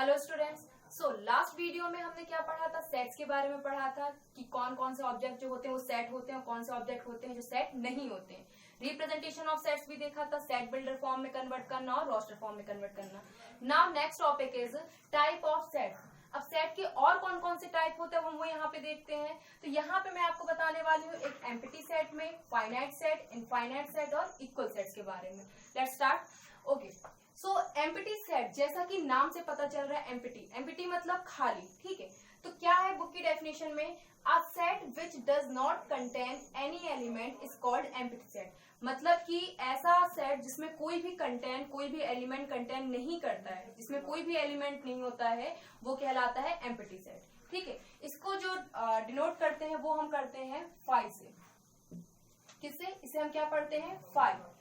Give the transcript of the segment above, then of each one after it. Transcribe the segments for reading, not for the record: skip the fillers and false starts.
Hello students. So last video में हमने क्या पढ़ा था, सेट्स के बारे में पढ़ा था कि कौन कौन से ऑब्जेक्ट जो होते हैं वो सेट होते हैं और कौन से ऑब्जेक्ट होते हैं जो सेट नहीं होते हैं। रिप्रेजेंटेशन ऑफ सेट्स भी देखा था, सेट बिल्डर फॉर्म में कन्वर्ट करना और रोस्टर फॉर्म में कन्वर्ट करना। Now next topic is type of set. अब सेट के और कौन कौन से टाइप होते हैं वो यहाँ पे देखते हैं। तो यहाँ पे मैं आपको बताने वाली हूँ एक एम्प्टी सेट में, फाइनाइट सेट, इनफाइनाइट सेट और इक्वल सेट्स के बारे में। Let's start. Okay, so empty set, जैसा कि नाम से पता चल रहा है एम्प्टी, एम्प्टी मतलब खाली, ठीक है। तो क्या है बुक की डेफिनेशन में, a set which does not contain any element is called empty set. मतलब कि ऐसा सेट जिसमें कोई भी एलिमेंट कंटेन नहीं करता है, जिसमें कोई भी एलिमेंट नहीं होता है, वो कहलाता है एम्प्टी सेट, ठीक है। इसको जो डिनोट करते हैं वो हम करते हैं फाइव से। किससे? इसे हम क्या पढ़ते हैं? फाइव।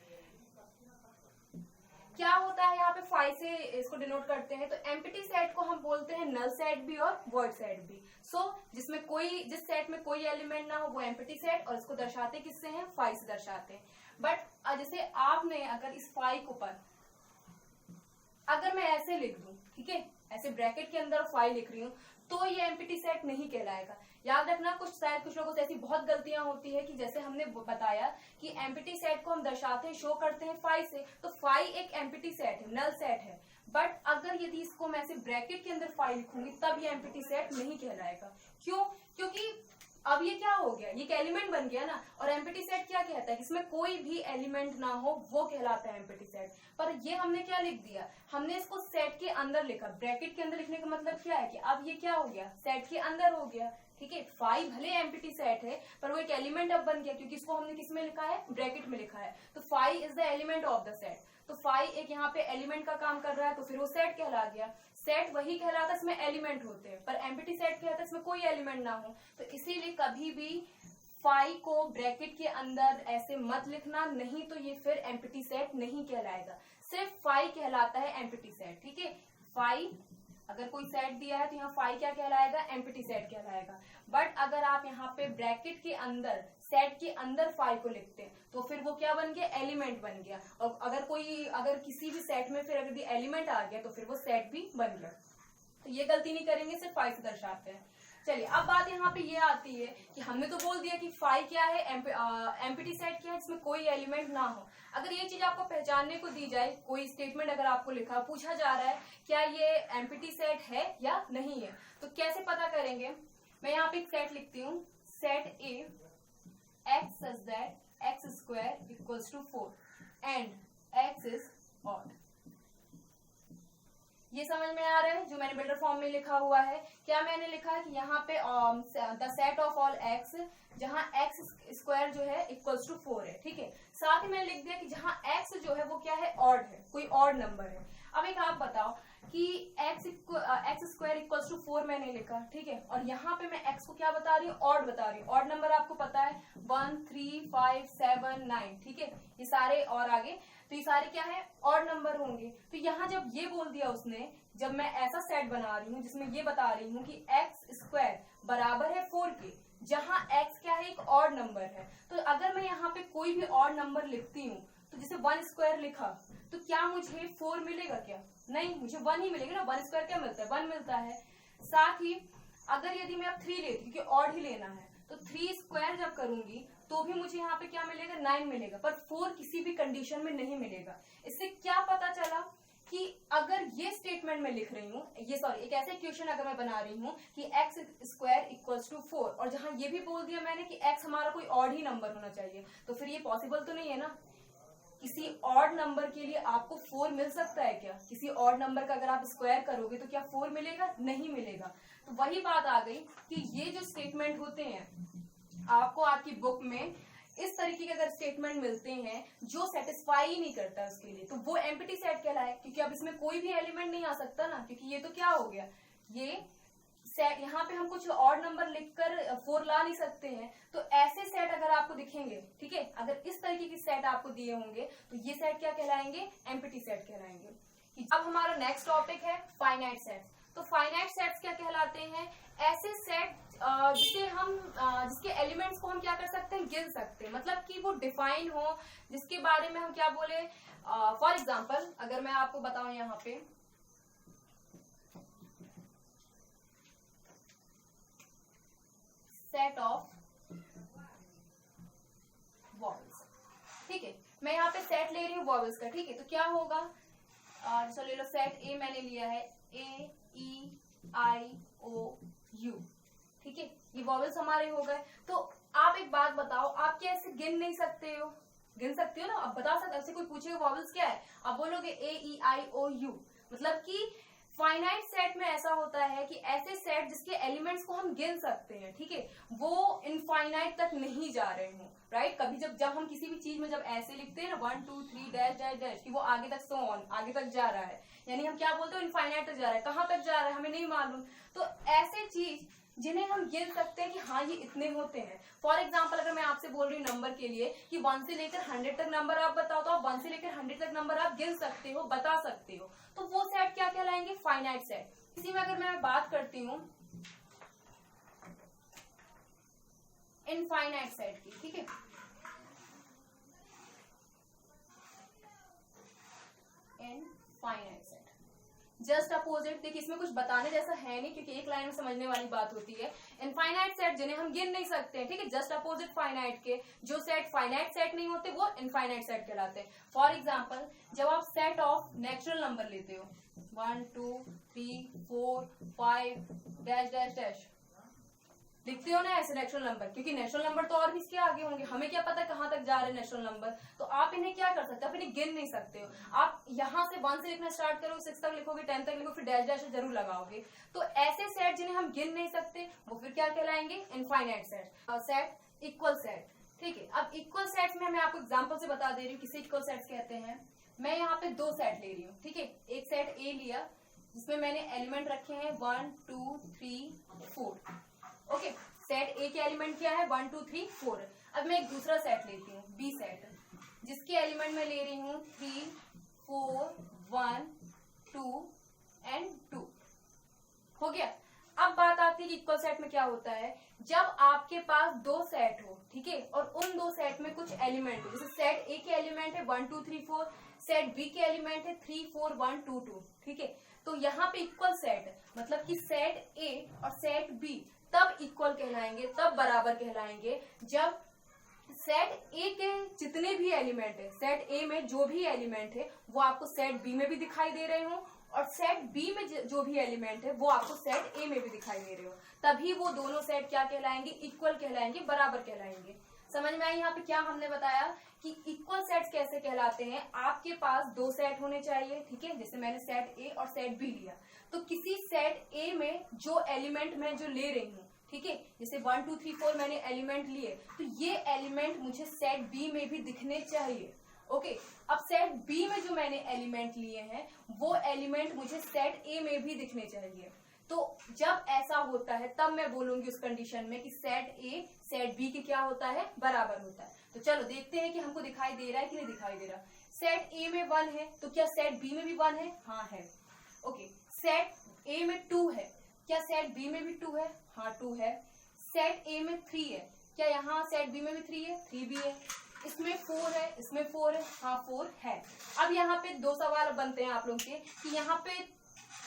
क्या होता है यहाँ पे फाइव से इसको डिनोट करते हैं? तो एम्प्टी सेट को हम बोलते हैं नल सेट भी और वॉइड सेट भी। जिस सेट में कोई एलिमेंट ना हो वो एम्प्टी सेट, और इसको दर्शाते किससे हैं? फाइव से दर्शाते हैं। बट जैसे आपने अगर इस फाइव को पर अगर मैं ऐसे लिख दूं, ठीक है, ऐसे ब्रैकेट के अंदर फाइव लिख रही हूँ, तो ये एम्प्टी सेट नहीं कहलाएगा। याद रखना, कुछ लोगों से ऐसी बहुत गलतियां होती है कि जैसे हमने बताया कि एम्प्टी सेट को हम दर्शाते हैं, शो करते हैं फाइव से, तो फाइव एक एम्प्टी सेट है, नल सेट है। बट अगर यदि इसको मैं ऐसे ब्रैकेट के अंदर फाइव लिखूंगी तब ये एम्प्टी सेट नहीं कहलाएगा। क्यों? क्योंकि अब ये क्या हो गया, ये एक एलिमेंट बन गया ना। और एम्प्टी सेट क्या कहता है? इसमें कोई भी एलिमेंट ना हो, वो कहलाता है एम्प्टी सेट। पर ये हमने क्या लिख दिया, हमने इसको सेट के अंदर लिखा। ब्रैकेट के अंदर लिखने का मतलब क्या है कि अब ये क्या हो गया, सेट के अंदर हो गया, ठीक है। फाइव भले एम्प्टी सेट है पर वो एक एलिमेंट अब बन गया, क्योंकि इसको हमने किस में लिखा है? ब्रैकेट में लिखा है। तो five is the element of the set. तो फाइव एक यहाँ पे एलिमेंट का काम कर रहा है, तो फिर वो सेट कहला गया। सेट वही कहलाता है इसमें एलिमेंट होते हैं, पर एम्प्टी सेट कहता है इसमें कोई एलिमेंट ना हो। तो इसीलिए कभी भी फाइव को ब्रैकेट के अंदर ऐसे मत लिखना, नहीं तो ये फिर एम्प्टी सेट नहीं कहलाएगा। सिर्फ फाइव कहलाता है एम्प्टी सेट, ठीक है। फाइव अगर कोई सेट दिया है तो यहाँ फाइव क्या कहलाएगा? एम्प्टी सेट कहलाएगा। बट अगर आप यहाँ पे ब्रैकेट के अंदर, सेट के अंदर फाइव को लिखते हैं तो फिर वो क्या बन गया? एलिमेंट बन गया। और अगर किसी भी सेट में फिर अगर एलिमेंट आ गया तो फिर वो सेट भी बन गया। तो ये गलती नहीं करेंगे, सिर्फ फाइव से दर्शाते हैं। चलिए, अब बात यहाँ पे ये आती है कि हमने तो बोल दिया कि फाइव क्या है, एम्प्टी सेट क्या है, इसमें कोई एलिमेंट ना हो। अगर ये चीज आपको पहचानने को दी जाए, कोई स्टेटमेंट अगर आपको लिखा, पूछा जा रहा है क्या ये एम्प्टी सेट है या नहीं है, तो कैसे पता करेंगे? मैं यहाँ पे एक सेट लिखती हूँ, set A x such that x square equals to 4 and x is odd. ये समझ में आ रहा है जो मैंने बिल्डर फॉर्म में लिखा हुआ है? क्या मैंने लिखा है कि यहाँ पे the set of all x, जहाँ एक्स स्क्वायर जो है इक्वल्स टू 4 है, ठीक है। साथ ही मैंने लिख दिया कि जहाँ एक्स जो है वो क्या है? ऑड है, कोई ऑड नंबर है। अब एक आप बताओ कि एक्स स्क्वायर इक्वल्स टू 4 मैंने लिखा, ठीक है, और यहाँ पे मैं एक्स को क्या बता रही हूँ? ऑड बता रही हूँ। ऑड नंबर आपको पता है 1, 3, 5, 7, 9, ठीक है, ये सारे और आगे, तो ये सारे क्या है? ऑड नंबर होंगे। तो यहाँ जब ये बोल दिया उसने, जब मैं ऐसा सेट बना रही हूँ जिसमें ये बता रही हूँ कि एक्स स्क्वायर बराबर है 4 के, जहाँ एक्स क्या है? एक ऑड नंबर है। तो अगर मैं यहाँ पे कोई भी ऑड नंबर लिखती हूँ, तो जैसे 1 स्क्वायर लिखा, तो क्या मुझे 4 मिलेगा? क्या नहीं, मुझे 1 ही मिलेगा ना। 1 स्क्वायर क्या मिलता है? 1 मिलता है। साथ ही अगर यदि मैं अब 3 लेती, क्योंकि ऑड ही लेना है, तो 3 स्क्वायर जब करूंगी तो भी मुझे यहाँ पे क्या मिलेगा? 9 मिलेगा, पर 4 किसी भी कंडीशन में नहीं मिलेगा। इससे क्या पता चला कि अगर ये स्टेटमेंट में लिख रही हूँ, एक ऐसे इक्वेशन अगर मैं बना रही हूँ कि एक्स स्क्वायर इक्वल्स टू 4, और जहां ये भी बोल दिया मैंने कि एक्स हमारा कोई ऑड ही नंबर होना चाहिए, तो फिर ये पॉसिबल तो नहीं है ना। किसी ऑड नंबर के लिए आपको 4 मिल सकता है क्या? किसी ऑड नंबर का अगर आप स्क्वायर करोगे तो क्या 4 मिलेगा? नहीं मिलेगा। तो वही बात आ गई कि ये जो स्टेटमेंट होते हैं आपको आपकी बुक में इस तरीके के अगर स्टेटमेंट मिलते हैं जो सेटिस्फाई ही नहीं करता उसके लिए, तो वो एम्प्टी सेट कहलाए, क्योंकि अब इसमें कोई भी एलिमेंट नहीं आ सकता ना, क्योंकि ये तो क्या हो गया, ये सेट, यहाँ पे हम कुछ ऑड नंबर लिखकर 4 ला नहीं सकते हैं। तो ऐसे सेट अगर आपको दिखेंगे, ठीक है, अगर इस तरीके की सेट आपको दिए होंगे तो ये सेट क्या कहलाएंगे? एम्प्टी सेट कहलाएंगे। अब हमारा नेक्स्ट टॉपिक है फाइनाइट सेट्स। तो फाइनाइट सेट्स क्या कहलाते हैं? ऐसे सेट जिसके एलिमेंट्स को हम क्या कर सकते हैं? गिन सकते हैं, मतलब कि वो डिफाइन हो, जिसके बारे में हम क्या बोले। फॉर एग्जाम्पल अगर मैं आपको बताऊं यहाँ पे सेट ले रही हूँ वॉवल्स का, ठीक है, तो क्या होगा, चलो ले लो सेट ए मैंने लिया है, ए ई आई ओ यू, ठीक है, ये वॉवल्स हमारे हो गए। तो आप एक बात बताओ, आप क्या ऐसे गिन नहीं सकते हो? गिन सकते हो ना, अब बता सकते, ऐसे कोई पूछेगा वॉवल्स क्या है, आप बोलोगे ए ई आई ओ यू। मतलब कि फाइनाइट सेट में ऐसा होता है कि ऐसे सेट जिसके एलिमेंट्स को हम गिन सकते हैं, ठीक है, वो इनफाइनाइट तक नहीं जा रहे हो, राइट। कभी जब हम किसी भी चीज में जब ऐसे लिखते हैं ना 1 2 3 डैश डैश डैश, कि वो आगे तक सो ऑन आगे तक जा रहा है, यानी हम क्या बोलते हैं, इनफाइनाइट तक जा रहा है। कहाँ तक जा रहा है हमें नहीं मालूम। तो ऐसे चीज जिन्हें हम गिन सकते हैं कि हाँ ये इतने होते हैं। फॉर एग्जाम्पल अगर मैं आपसे बोल रही हूँ नंबर के लिए कि 1 से लेकर 100 तक नंबर आप बताओ, तो आप 1 से लेकर 100 तक नंबर आप गिन सकते हो, बता सकते हो, तो वो सेट क्या कहलाएंगे, फाइनाइट सेट। इसी में अगर मैं बात करती हूँ इनफाइनाइट सेट की, ठीक है, इनफाइनाइट सेट जस्ट अपोजिट। देखिए इसमें कुछ बताने जैसा है नहीं, क्योंकि एक लाइन में समझने वाली बात होती है। इनफाइनाइट सेट जिन्हें हम गिन नहीं सकते हैं, ठीक है, जस्ट अपोजिट फाइनाइट के, जो सेट फाइनाइट सेट नहीं होते वो इनफाइनाइट सेट कहलाते हैं। फॉर एग्जाम्पल जब आप सेट ऑफ नेचुरल नंबर लेते हो 1 2 3 4 5 डैश डैश डैश, लिखते हो ना ऐसे नेचुरल नंबर, क्योंकि नेचुरल नंबर तो और भी इसके आगे होंगे, हमें क्या पता कहाँ तक जा रहे हैं नेचुरल नंबर, तो आप इन्हें क्या कर सकते हो, आप इन्हें गिन नहीं सकते हो। आप यहाँ से 1 से लिखना स्टार्ट करोगे, 6 तक लिखोगे, 10 तक लिखोगे, फिर डैश डैश जरूर लगाओगे। तो ऐसे सेट जिन्हें हम गिन नहीं सकते वो फिर क्या कहलाएंगे, infinite set. Set equal set, ठीक है। अब इक्वल सेट्स में मैं आपको एग्जाम्पल से बता दे रही हूँ किसे इक्वल सेट्स कहते हैं। मैं यहाँ पे 2 सेट ले रही हूँ, ठीक है, एक सेट ए लिया जिसमें मैंने एलिमेंट रखे हैं 1 2 3 4, ओके। सेट ए के एलिमेंट क्या है 1 2 3 4। अब मैं एक दूसरा सेट लेती हूँ बी सेट, जिसके एलिमेंट मैं ले रही हूँ 3 4 1 2 एंड 2, हो गया। अब बात आती है कि इक्वल सेट में क्या होता है, जब आपके पास 2 सेट हो, ठीक है, और उन 2 सेट में कुछ एलिमेंट हो, जैसे सेट ए के एलिमेंट है 1 2 3 4, सेट बी के एलिमेंट है 3 4 1 2 2, ठीक है। तो यहाँ पे इक्वल सेट मतलब कि सेट ए और सेट बी तब इक्वल कहलाएंगे, तब बराबर कहलाएंगे, जब सेट ए के जितने भी एलिमेंट है, सेट ए में जो भी एलिमेंट है वो आपको सेट बी में भी दिखाई दे रहे हो, और सेट बी में जो भी एलिमेंट है वो आपको सेट ए में भी दिखाई दे रहे हो, तभी वो दोनों सेट क्या कहलाएंगे, इक्वल कहलाएंगे, बराबर कहलाएंगे। समझ में आई यहाँ पे क्या हमने बताया कि इक्वल सेट्स कैसे कहलाते हैं। आपके पास 2 सेट होने चाहिए, ठीक है, जैसे मैंने सेट ए और सेट बी लिया, तो किसी सेट ए में जो एलिमेंट मैं जो ले रही हूँ, ठीक है, जैसे 1 2 3 4 मैंने एलिमेंट लिए, तो ये एलिमेंट मुझे सेट बी में भी दिखने चाहिए, ओके। अब सेट बी में जो मैंने एलिमेंट लिए हैं वो एलिमेंट मुझे सेट ए में भी दिखने चाहिए। तो जब ऐसा होता है तब मैं बोलूंगी उस कंडीशन में कि सेट ए सेट बी के क्या होता है, बराबर होता है। तो चलो देखते हैं कि हमको दिखाई दे रहा है कि नहीं दिखाई दे रहा। सेट ए में 1 है, तो क्या सेट बी में भी 1 है? हाँ है, ओके। सेट ए में 2 है, क्या सेट बी में भी 2 है? हाँ 2 है। सेट ए में 3 है, क्या यहाँ सेट बी में भी 3 है? 3 भी है। इसमें 4 है, इसमें 4 है, हाँ 4 है। अब यहाँ पे 2 सवाल बनते हैं आप लोगों के कि यहाँ पे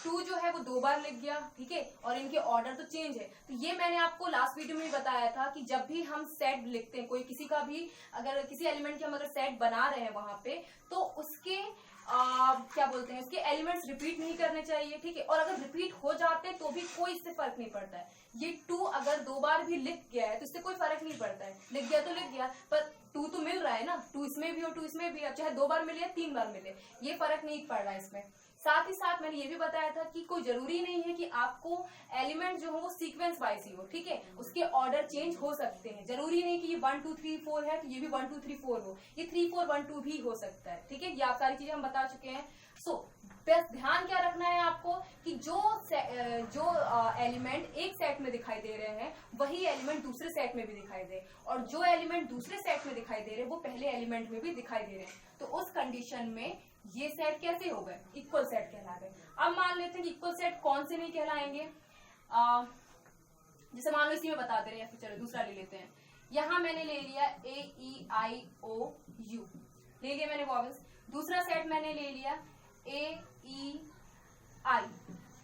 2 जो है वो 2 बार लिख गया, ठीक है, और इनके ऑर्डर तो चेंज है। तो ये मैंने आपको लास्ट वीडियो में बताया था कि जब भी हम सेट लिखते हैं, कोई किसी का भी अगर किसी एलिमेंट के हम अगर सेट बना रहे हैं वहां पे, तो उसके क्या बोलते हैं, उसके एलिमेंट्स रिपीट नहीं करने चाहिए, ठीक है। और अगर रिपीट हो जाते हैं तो भी कोई इससे फर्क नहीं पड़ता है। ये 2 अगर 2 बार भी लिख गया है तो इससे कोई फर्क नहीं पड़ता है, लिख गया तो लिख गया, पर 2 तो मिल रहा है ना, 2 इसमें भी और 2 इसमें भी, चाहे 2 बार मिले या 3 बार मिले, ये फर्क नहीं पड़ रहा है इसमें। साथ ही साथ मैंने ये भी बताया था कि कोई जरूरी नहीं है कि आपको एलिमेंट जो हो वो सीक्वेंस वाइज ही हो, ठीक है, उसके ऑर्डर चेंज हो सकते हैं। जरूरी नहीं कि ये 1 2 3 4 है तो ये भी 1 2 3 4 हो, ये 3 4 1 2 भी हो सकता है, ठीक है। ये आप सारी चीजें हम बता चुके हैं। बस ध्यान क्या रखना है आपको कि जो एलिमेंट एक सेट में दिखाई दे रहे हैं वही एलिमेंट दूसरे सेट में भी दिखाई दे, और जो एलिमेंट दूसरे सेट में दिखाई दे रहे हैं वो पहले एलिमेंट में भी दिखाई दे रहे हैं। तो उस कंडीशन में ये सेट कैसे हो गए, इक्वल सेट कहला गए। अब मान लेते हैं कि इक्वल सेट कौन से नहीं कहलाएंगे, जैसे मान लो इसी में बता दे रहे हैं, फिर चलो दूसरा ले लेते हैं। यहाँ मैंने ले लिया AEIOU, ले लिया मैंने वॉवल्स। दूसरा सेट मैंने ले लिया AEI,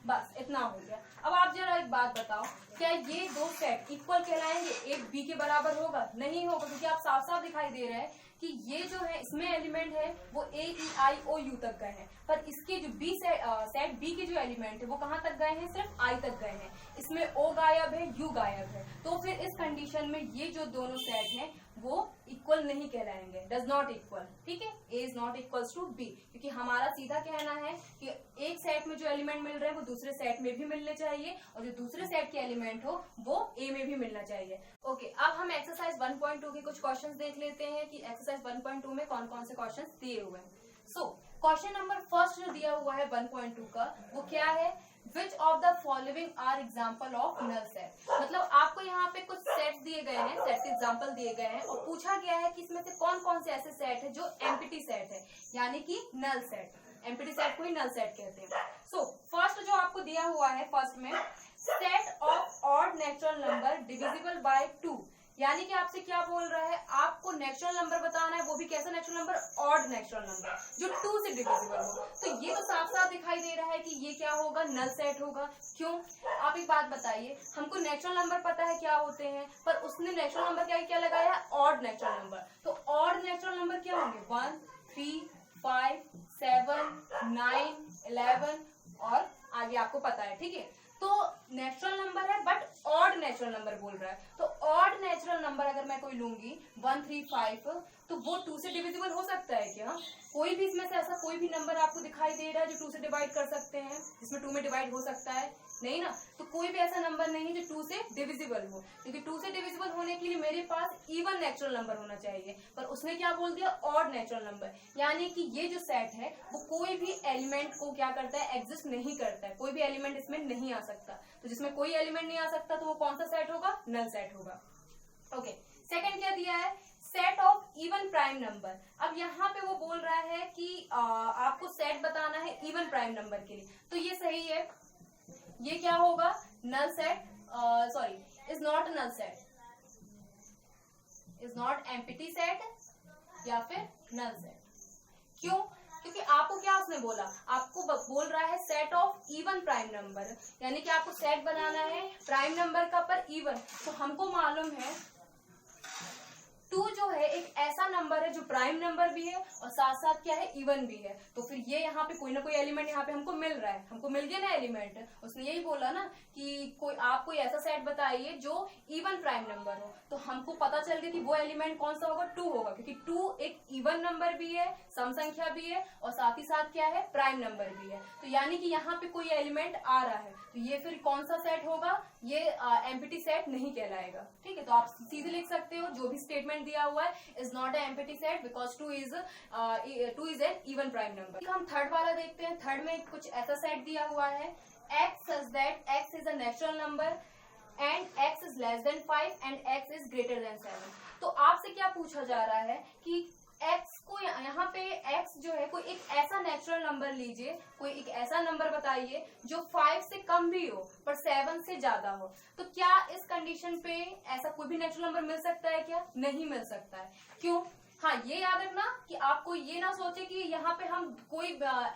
बस इतना हो गया। अब आप जरा एक बात बताओ, क्या ये 2 सेट इक्वल कहलाएंगे? एक बी के बराबर होगा? नहीं होगा, क्योंकि आप साफ साफ दिखाई दे रहा है कि ये जो है इसमें एलिमेंट है वो A E I O U तक गए हैं, पर इसके जो बी सेट बी के जो एलिमेंट है वो कहाँ तक गए हैं, सिर्फ I तक गए हैं। इसमें O गायब है, U गायब है, तो फिर इस कंडीशन में ये जो दोनों सेट हैं वो इक्वल नहीं कहलाएंगे, डज नॉट इक्वल। ठीक है, A is not equals to B, क्योंकि हमारा सीधा कहना है कि एक सेट में जो एलिमेंट मिल रहे हैं वो दूसरे सेट में भी मिलने चाहिए, और जो दूसरे सेट के एलिमेंट हो वो A में भी मिलना चाहिए। ओके, अब हम एक्सरसाइज 1.2 के कुछ क्वेश्चंस देख लेते हैं कि एक्सरसाइज 1.2 में कौन कौन से क्वेश्चंस दिए हुए हैं। सो क्वेश्चन नंबर फर्स्ट जो दिया हुआ है 1.2 का वो क्या है, which of the following are example of null set. मतलब आपको यहाँ पे कुछ सेट्स दिए गए हैं, सेट्स एग्जाम्पल दिए गए हैं, और पूछा गया है कि इसमें से कौन कौन से ऐसे सेट है जो एम्प्टी सेट है, यानी कि नल सेट। एम्प्टी सेट को ही नल सेट कहते हैं। सो फर्स्ट जो आपको दिया हुआ है, फर्स्ट में set of odd natural number divisible by 2, यानी कि आपसे क्या बोल रहा है, आपको नेचुरल नंबर बताना है, वो भी कैसा natural number, odd natural number जो 2 से डिविजिबल हो। तो ये तो साफ साफ दिखाई दे रहा है कि ये क्या होगा, नल सेट होगा। क्यों, आप एक बात बताइए, हमको नेचुरल नंबर पता है क्या होते हैं, पर उसने नेचुरल नंबर क्या लगाया है, ऑड नेचुरल नंबर। तो ऑड नेचुरल नंबर क्या होंगे, 1 3 5 7 9 11 और आगे आपको पता है। ठीक है, तो नेचुरल नंबर है बट ऑड नेचुरल नंबर बोल रहा है, तो ऑड नेचुरल नंबर अगर मैं कोई लूंगी 1 3 5, तो वो 2 से डिविजिबल हो सकता है क्या? कोई भी इसमें से ऐसा कोई भी नंबर आपको दिखाई दे रहा है जो 2 से डिवाइड कर सकते हैं, जिसमें 2 में डिवाइड हो सकता है? नहीं ना, तो कोई भी ऐसा नंबर नहीं है जो 2 से डिविजिबल हो, क्योंकि 2 से डिविजिबल होने के लिए मेरे पास इवन नेचुरल नंबर होना चाहिए, पर उसने क्या बोल दिया, ऑड नेचुरल नंबर। यानी कि ये जो सेट है वो कोई भी एलिमेंट को क्या करता है, एग्जिस्ट नहीं करता है, कोई भी एलिमेंट इसमें नहीं आ सकता। तो जिसमें कोई एलिमेंट नहीं आ सकता तो वो कौन सा सेट होगा, नल सेट होगा। ओके, सेकंड क्या दिया है, set of even prime number. अब यहाँ पे वो बोल रहा है कि आपको सेट बताना है इवन प्राइम नंबर के लिए, तो ये सही है, ये क्या होगा, null set, sorry is not null set, is not empty set या फिर नल सेट। क्यों, क्योंकि आपको क्या उसने बोला, आपको बोल रहा है set of even prime number, यानी कि आपको सेट बनाना है प्राइम नंबर का पर इवन। तो हमको मालूम है 2 जो है एक ऐसा नंबर है जो प्राइम नंबर भी है और साथ साथ क्या है, इवन भी है। तो फिर ये यहाँ पे कोई ना कोई एलिमेंट यहाँ पे हमको मिल रहा है, हमको मिल गया ना एलिमेंट। उसने यही बोला ना कि आप कोई ऐसा सेट बताइए जो इवन प्राइम नंबर हो, तो हमको पता चल गया कि वो एलिमेंट कौन सा होगा, 2 होगा, क्योंकि 2 एक इवन नंबर भी है, सम संख्या भी है, और साथ ही साथ क्या है, प्राइम नंबर भी है। तो यानी कि यहाँ पे कोई एलिमेंट आ रहा है, तो ये फिर कौन सा सेट होगा, ये एम्प्टी सेट नहीं कहलाएगा। ठीक है, तो आप सीधे लिख सकते हो जो भी स्टेटमेंट दिया हुआ है, is not an empty set because 2 is an even prime number. हम थर्ड वाला देखते हैं। थर्ड में कुछ ऐसा सेट दिया हुआ है, x such that x is a natural number and x is less than 5 and x is greater than 7। तो आपसे क्या पूछा जा रहा है कि x को यहाँ पे x जो है कोई एक ऐसा नेचुरल नंबर लीजिए, कोई एक ऐसा नंबर बताइए जो 5 से कम भी हो पर 7 से ज्यादा हो। तो क्या इस कंडीशन पे ऐसा कोई भी नेचुरल नंबर मिल सकता है क्या? नहीं मिल सकता है। क्यों? हाँ, ये याद रखना कि आपको ये ना सोचे कि यहाँ पे हम कोई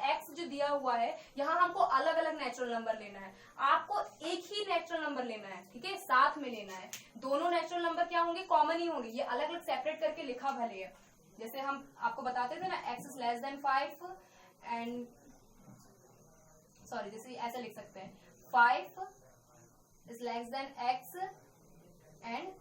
x जो दिया हुआ है यहाँ हमको अलग अलग नेचुरल नंबर लेना है। आपको एक ही नेचुरल नंबर लेना है, ठीक है, साथ में लेना है। दोनों नेचुरल नंबर क्या होंगे, कॉमन ही होंगे। ये अलग अलग सेपरेट करके लिखा भले है, जैसे हम आपको बताते थे ना, x is less then 5 and sorry जैसे ऐसा लिख सकते हैं 5 is less then x and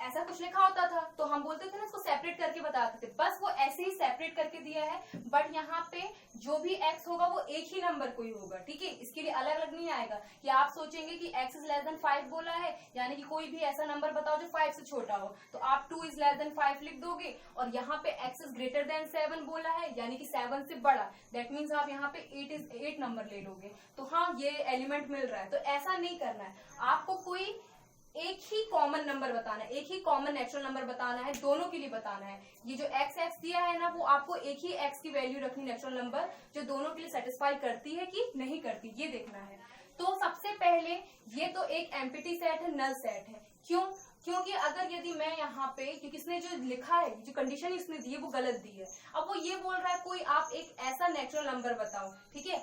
ऐसा कुछ लिखा होता था, तो हम बोलते थे ना इसको सेपरेट करके बताते थे। बस वो ऐसे ही सेपरेट करके दिया है, बट यहाँ पे जो भी x होगा वो एक ही नंबर को ही होगा। ठीक है, इसके लिए अलग अलग नहीं आएगा कि आप सोचेंगे कि x इज लेस देन 5 बोला है, यानी कि कोई भी ऐसा नंबर बताओ जो 5 से छोटा हो, तो आप 2 इज लेस देन 5 लिख दोगे। और यहाँ पे x इज ग्रेटर देन 7 बोला है, यानी कि 7 से बड़ा, दैट मीन्स आप यहाँ पे 8 नंबर ले लोगे। तो हाँ, ये एलिमेंट मिल रहा है। तो ऐसा नहीं करना है, आपको कोई एक ही कॉमन नंबर बताना है, एक ही कॉमन नेचुरल नंबर बताना है, दोनों के लिए बताना है। ये जो x दिया है ना, वो आपको एक ही x की वैल्यू रखनी, नेचुरल नंबर जो दोनों के लिए सेटिस्फाई करती है कि नहीं करती, ये देखना है। तो सबसे पहले ये तो एक एम्प्टी सेट है, नल सेट है। क्यों? क्योंकि अगर यदि मैं यहाँ पे, क्योंकि इसने जो लिखा है, जो कंडीशन इसने दी है वो गलत दी है। अब वो ये बोल रहा है कोई आप एक ऐसा नेचुरल नंबर बताओ, ठीक है,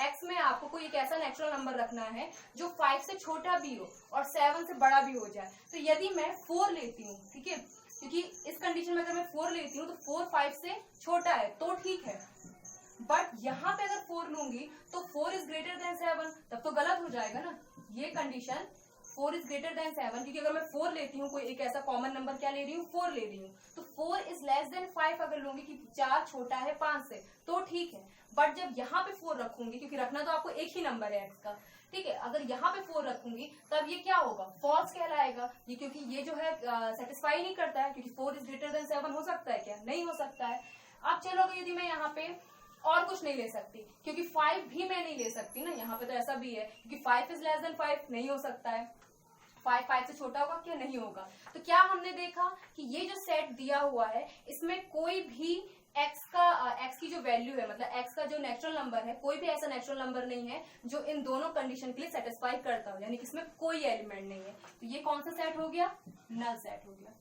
x में आपको कोई एक ऐसा नेचुरल नंबर रखना है जो 5 से छोटा भी हो और 7 से बड़ा भी हो जाए। तो यदि मैं 4 लेती हूँ, ठीक है, क्योंकि इस कंडीशन में अगर मैं 4 लेती हूँ तो 4 5 से छोटा है तो ठीक है, बट यहाँ पे अगर 4 लूंगी तो 4 इज ग्रेटर देन 7, तब तो गलत हो जाएगा ना। ये कंडीशन 4 इज ग्रेटर देन 7, क्योंकि अगर मैं 4 लेती हूँ, कोई एक ऐसा कॉमन नंबर क्या ले रही हूँ, 4 ले रही हूँ, तो 4 इज लेस देन 5 अगर लूंगी कि 4 छोटा है 5 से तो ठीक है, बट जब यहाँ पे 4 रखूंगी, क्योंकि रखना तो आपको एक ही नंबर है x का, ठीक है, अगर यहाँ पे 4 रखूंगी तब ये क्या होगा, फॉल्स कहलाएगा ये, क्योंकि ये जो है सेटिस्फाई नहीं करता है, क्योंकि 4 इज ग्रेटर देन 7 हो सकता है क्या, नहीं हो सकता है। अब चलो यदि मैं यहाँ पे और कुछ नहीं ले सकती, क्योंकि 5 भी मैं नहीं ले सकती ना, यहाँ पे तो ऐसा भी है, क्योंकि 5 इज लेस देन 5 नहीं हो सकता है, 5 से छोटा होगा क्या, नहीं होगा। तो क्या हमने देखा कि ये जो सेट दिया हुआ है इसमें कोई भी x की जो वैल्यू है, मतलब x का जो नेचुरल नंबर है, कोई भी ऐसा नेचुरल नंबर नहीं है जो इन दोनों कंडीशन के लिए सेटिस्फाई करता हो, यानी कि इसमें कोई एलिमेंट नहीं है। तो ये कौन सा सेट हो गया, नल सेट हो गया,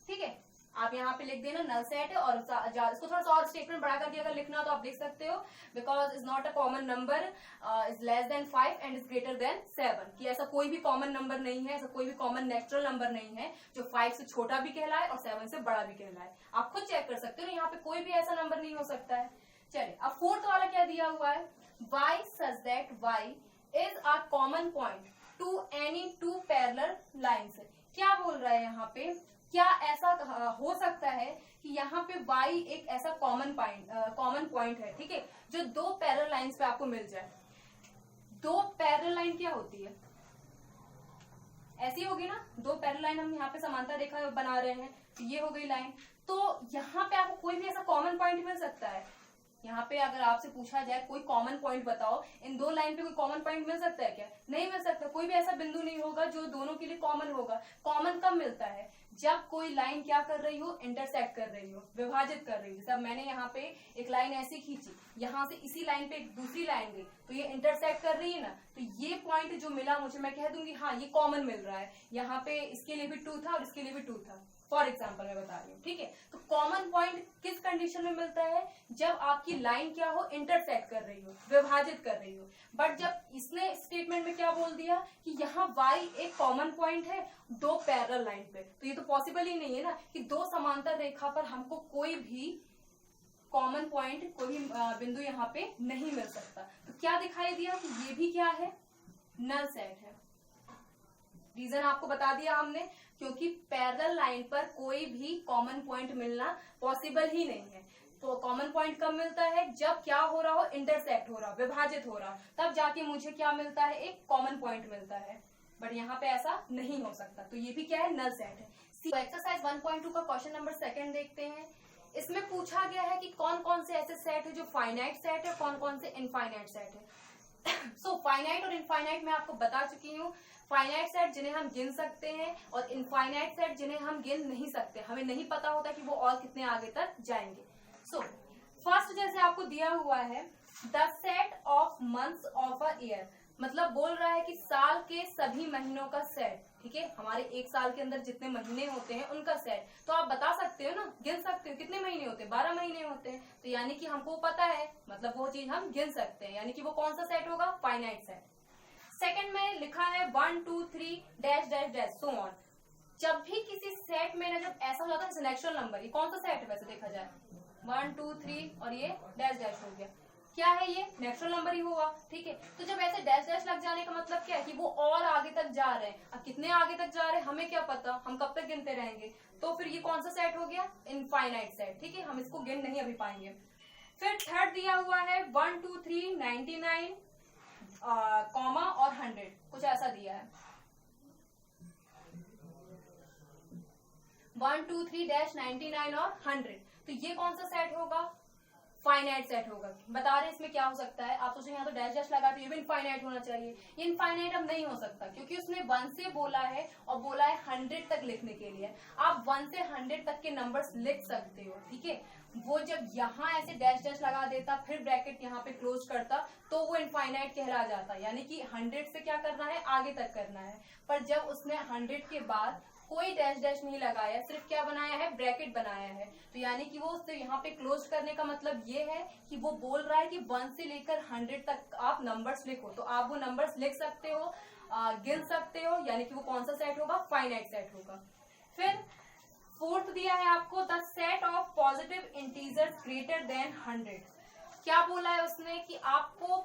ठीक है। आप यहाँ पे लिख देना नल सेट है, और इसको थोड़ा सा और स्टेटमेंट बढ़ा करके अगर लिखना हो तो आप लिख सकते हो, because is not a common number is less then 5 and is greater than 7, कि ऐसा कोई भी कॉमन नंबर नहीं है, ऐसा कोई भी कॉमन नेचुरल नंबर नहीं है जो 5 से छोटा भी कहलाए और 7 से बड़ा भी कहलाए। आप खुद चेक कर सकते हो, यहाँ पे कोई भी ऐसा नंबर नहीं हो सकता है। चलिए अब फोर्थ वाला क्या दिया हुआ है, y such that y is a common point to any two parallel lines। क्या बोल रहा है यहाँ पे, क्या ऐसा हो सकता है कि यहाँ पे y एक ऐसा कॉमन पॉइंट है, ठीक है, जो दो पैरेलल लाइंस पे आपको मिल जाए। दो पैरेलल लाइन क्या होती है, ऐसी होगी ना, दो पैरेलल लाइन हम यहाँ पे समांतर रेखा बना रहे हैं, तो ये हो गई लाइन, तो यहाँ पे आपको कोई भी ऐसा कॉमन पॉइंट मिल सकता है। यहाँ पे अगर आपसे पूछा जाए कोई कॉमन पॉइंट बताओ, इन दो लाइन पे कोई कॉमन पॉइंट मिल सकता है क्या, नहीं मिल सकता, कोई भी ऐसा बिंदु नहीं होगा जो दोनों के लिए कॉमन होगा। कॉमन कब मिलता है, जब कोई लाइन क्या कर रही हो, इंटरसेक्ट कर रही हो, विभाजित कर रही हो। जैसे मैंने यहाँ पे एक लाइन ऐसी खींची, यहाँ से इसी लाइन पे एक दूसरी लाइन गई, तो ये इंटरसेक्ट कर रही है ना, तो ये पॉइंट जो मिला मुझे, मैं कह दूंगी हाँ ये कॉमन मिल रहा है, यहाँ पे इसके लिए भी 2 था और इसके लिए भी 2 था, फॉर एग्जाम्पल मैं बता रही हूँ, ठीक है। तो कॉमन पॉइंट किस कंडीशन में मिलता है, जब आपकी लाइन क्या हो, इंटरसेक्ट कर रही हो, विभाजित कर रही हो। बट जब इसने स्टेटमेंट में क्या बोल दिया कि यहाँ y एक कॉमन पॉइंट है दो पैरेलल लाइन पे, तो ये तो पॉसिबल ही नहीं है ना कि दो समांतर रेखा पर हमको कोई भी कॉमन पॉइंट, कोई भी बिंदु यहाँ पे नहीं मिल सकता। तो क्या दिखाई दिया कि ये भी क्या है, नल सेट है। रीजन आपको बता दिया हमने, क्योंकि पैरेलल लाइन पर कोई भी कॉमन पॉइंट मिलना पॉसिबल ही नहीं है। तो कॉमन पॉइंट कब मिलता है, जब क्या हो रहा हो, इंटरसेक्ट हो रहा, विभाजित हो रहा, तब जाके मुझे क्या मिलता है, एक कॉमन पॉइंट मिलता है। बट यहाँ पे ऐसा नहीं हो सकता, तो ये भी क्या है, नल सेट है। तो एक्सरसाइज 1.2 का क्वेश्चन नंबर 2 देखते हैं। इसमें पूछा गया है कि कौन कौन से ऐसे सेट है जो फाइनाइट सेट है, कौन कौन से इनफाइनाइट सेट है। सो फाइनाइट और इनफाइनाइट मैं आपको बता चुकी हूँ। फाइनाइट सेट जिन्हें हम गिन सकते हैं और इनफाइनाइट सेट जिन्हें हम गिन नहीं सकते, हमें नहीं पता होता कि वो और कितने आगे तक जाएंगे। सो फर्स्ट जैसे आपको दिया हुआ है, the set of months of a year, मतलब बोल रहा है कि साल के सभी महीनों का सेट, ठीक है, हमारे एक साल के अंदर जितने महीने होते हैं उनका सेट। तो आप बता सकते हो ना, गिन सकते हो कितने महीने होते हैं, 12 महीने होते हैं, तो यानी कि हमको पता है, मतलब वो चीज हम गिन सकते हैं, यानी कि वो कौन सा सेट होगा, फाइनाइट सेट। सेकंड में लिखा है 1 2 3 dash dash dash so on. जब भी किसी सेट में ना, जब ऐसा हो जाता है नेचुरल नंबर, ये कौन सा सेट है वैसे देखा जाए, 1 2 3 और ये डैश डैश हो गया, क्या है ये, नेचुरल नंबर ही होगा, ठीक है। तो जब ऐसे डैश डैश लग जाने का मतलब क्या है कि वो और आगे तक जा रहे हैं। अब कितने आगे तक जा रहे हैं हमें क्या पता, हम कब तक गिनते रहेंगे, तो फिर ये कौन सा सेट हो गया, इनफाइनाइट सेट, ठीक है, हम इसको गिन नहीं अभी पाएंगे। फिर थर्ड दिया हुआ है 1 2 3 99 कॉमा और 100, कुछ ऐसा दिया है, 1 2 3 डैश 99 और 100, तो ये कौन सा सेट होगा, फाइनाइट सेट होगा। बता रहे हैं इसमें क्या हो सकता है, आप सोचें यहाँ तो डैश डैश लगा, तो ये भी इनफाइनाइट होना चाहिए, ये इनफाइनाइट अब नहीं हो सकता, क्योंकि उसने 1 से बोला है और बोला है 100 तक लिखने के लिए। आप 1 से 100 तक के नंबर्स लिख सकते हो, ठीक है। वो जब यहाँ ऐसे डैश डैश लगा देता, फिर ब्रैकेट यहाँ पे क्लोज करता, तो वो इनफाइनाइट कहला जाता, यानी कि 100 से क्या करना है, आगे तक करना है। पर जब उसने 100 के बाद कोई डैश डैश नहीं लगाया, सिर्फ क्या बनाया है, ब्रैकेट बनाया है, तो यानी कि वो उससे यहाँ पे क्लोज करने का मतलब ये है कि वो बोल रहा है कि 1 से लेकर 100 तक आप नंबर्स लिखो, तो आप वो नंबर्स लिख सकते हो, गिन सकते हो, यानी कि वो कौन सा सेट होगा, फाइनाइट सेट होगा। फिर फोर्थ दिया है आपको the set of positive integers greater than 100। क्या बोला है उसने कि आपको